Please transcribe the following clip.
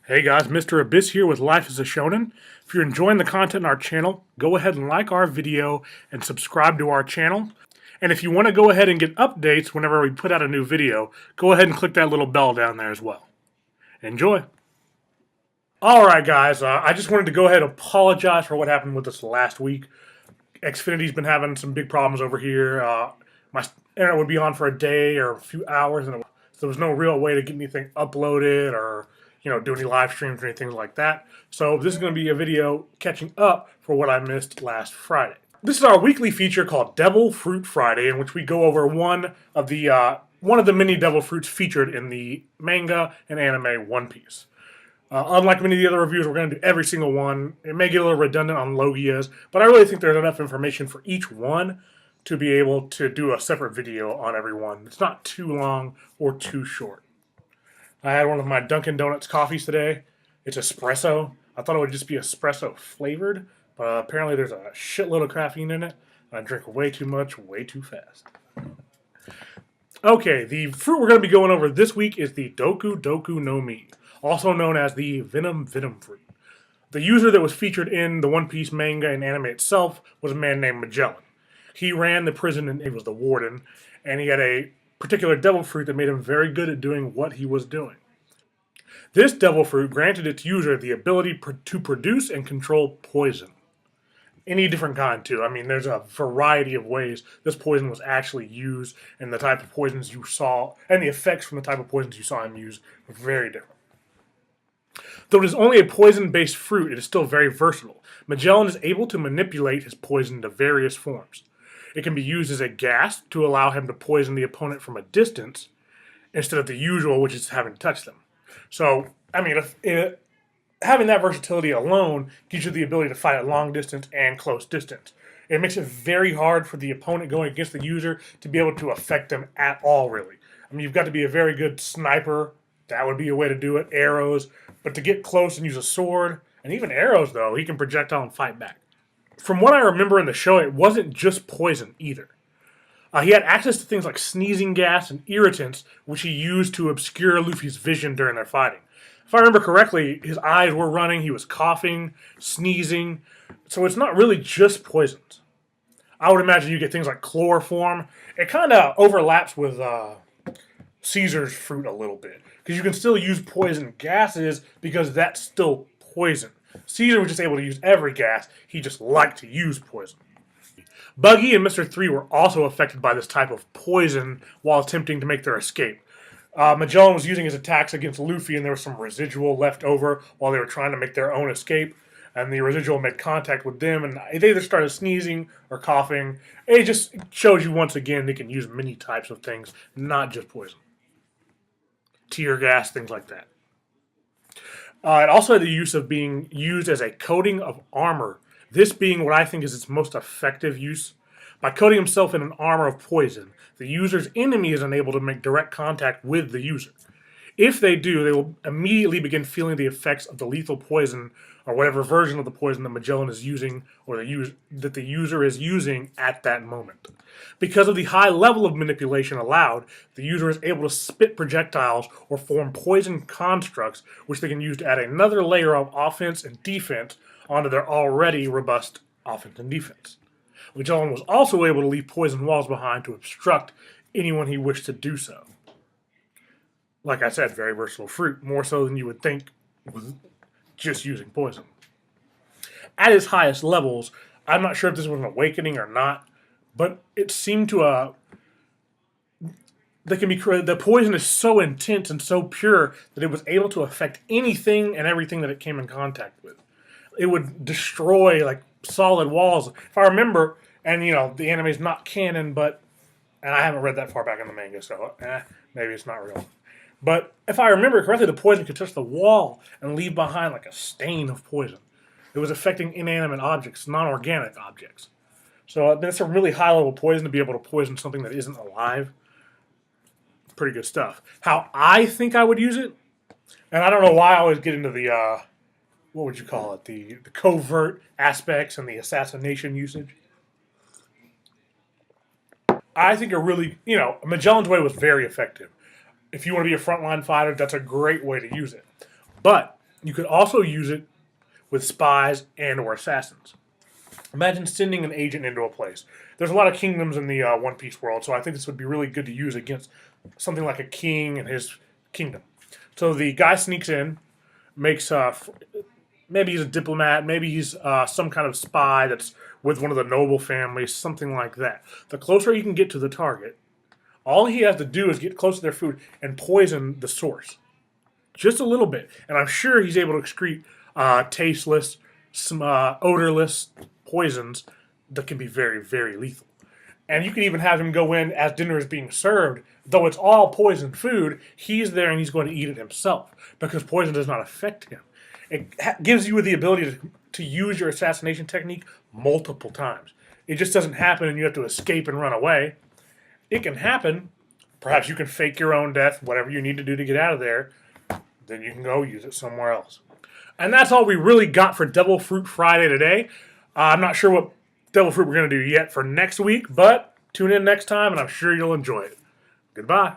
Hey guys, Mr. Abyss here with Life as a Shonen. If you're enjoying the content on our channel, go ahead and like our video and subscribe to our channel. And if you want to go ahead and get updates whenever we put out a new video, go ahead and click that little bell down there as well. Enjoy! Alright guys, I just wanted to go ahead and apologize for what happened with us last week. Xfinity's been having some big problems over here. My internet would be on for a day or a few hours, and there was no real way to get anything uploaded or do any live streams or anything like that. So this is going to be a video catching up for what I missed last Friday. This is our weekly feature called Devil Fruit Friday, in which we go over one of the many devil fruits featured in the manga and anime One Piece. Unlike many of the other reviews, we're going to do every single one. It may get a little redundant on Logias, but I really think there's enough information for each one to be able to do a separate video on every one. It's not too long or too short. I had one of my Dunkin' Donuts coffees today. It's espresso. I thought it would just be espresso flavored, but apparently there's a shitload of caffeine in it. I drink way too much, way too fast. Okay, the fruit we're going to be going over this week is the Doku Doku no Mi, also known as the Venom fruit. The user that was featured in the One Piece manga and anime itself was a man named Magellan. He ran the prison and he was the warden, and he had a particular devil fruit that made him very good at doing what he was doing. This devil fruit granted its user the ability to produce and control poison. Any different kind, too. I mean, there's a variety of ways this poison was actually used, and the type of poisons you saw, and the effects from the type of poisons you saw him use were very different. Though it is only a poison-based fruit, it is still very versatile. Magellan is able to manipulate his poison into various forms. It can be used as a gas to allow him to poison the opponent from a distance instead of the usual, which is having to touch them. So, I mean, having that versatility alone gives you the ability to fight at long distance and close distance. It makes it very hard for the opponent going against the user to be able to affect them at all, really. I mean, you've got to be a very good sniper. That would be a way to do it. Arrows. But to get close and use a sword, and even arrows, though, he can projectile and fight back. From what I remember in the show, it wasn't just poison either. He had access to things like sneezing gas and irritants, which he used to obscure Luffy's vision during their fighting. If I remember correctly, his eyes were running, he was coughing, sneezing, so it's not really just poisons. I would imagine you get things like chloroform. It kind of overlaps with Caesar's fruit a little bit, because you can still use poison gases because that's still poison. Caesar was just able to use every gas. He just liked to use poison. Buggy and Mr. 3 were also affected by this type of poison while attempting to make their escape. Magellan was using his attacks against Luffy, and there was some residual left over while they were trying to make their own escape. And the residual made contact with them, and they either started sneezing or coughing. It just shows you once again they can use many types of things, not just poison. Tear gas, things like that. It also had the use of being used as a coating of armor, this being what I think is its most effective use. By coating himself in an armor of poison, the user's enemy is unable to make direct contact with the user. If they do, they will immediately begin feeling the effects of the lethal poison or whatever version of the poison that Magellan is using or that the user is using at that moment. Because of the high level of manipulation allowed, the user is able to spit projectiles or form poison constructs, which they can use to add another layer of offense and defense onto their already robust offense and defense. Magellan was also able to leave poison walls behind to obstruct anyone he wished to do so. Like I said, very versatile fruit, more so than you would think with just using poison. At its highest levels, I'm not sure if this was an awakening or not, but it seemed to the poison is so intense and so pure that it was able to affect anything and everything that it came in contact with. It would destroy like solid walls. If I remember, and the anime is not canon, and I haven't read that far back in the manga, so maybe it's not real. But if I remember correctly, the poison could touch the wall and leave behind like a stain of poison. It was affecting inanimate objects, non-organic objects. So that's a really high-level poison to be able to poison something that isn't alive. Pretty good stuff. How I think I would use it, and I don't know why I always get into the, what would you call it, the covert aspects and the assassination usage. I think Magellan's Way was very effective. If you want to be a frontline fighter, that's a great way to use it. But You could also use it with spies and or assassins. Imagine sending an agent into a place. There's a lot of kingdoms in the One Piece world, so I think this would be really good to use against something like a king and his kingdom. So the guy sneaks in, makes maybe he's a diplomat, maybe he's some kind of spy that's with one of the noble families, something like that. The closer he can get to the target, all he has to do is get close to their food and poison the source. Just a little bit. And I'm sure he's able to excrete tasteless, some odorless poisons that can be very, very lethal. And you can even have him go in as dinner is being served. Though it's all poisoned food, he's there and he's going to eat it himself because poison does not affect him. It gives you the ability to use your assassination technique multiple times. It just doesn't happen and you have to escape and run away. It can happen. Perhaps you can fake your own death, whatever you need to do to get out of there. Then you can go use it somewhere else. And that's all we really got for Devil Fruit Friday today. I'm not sure what Devil Fruit we're going to do yet for next week, but tune in next time and I'm sure you'll enjoy it. Goodbye.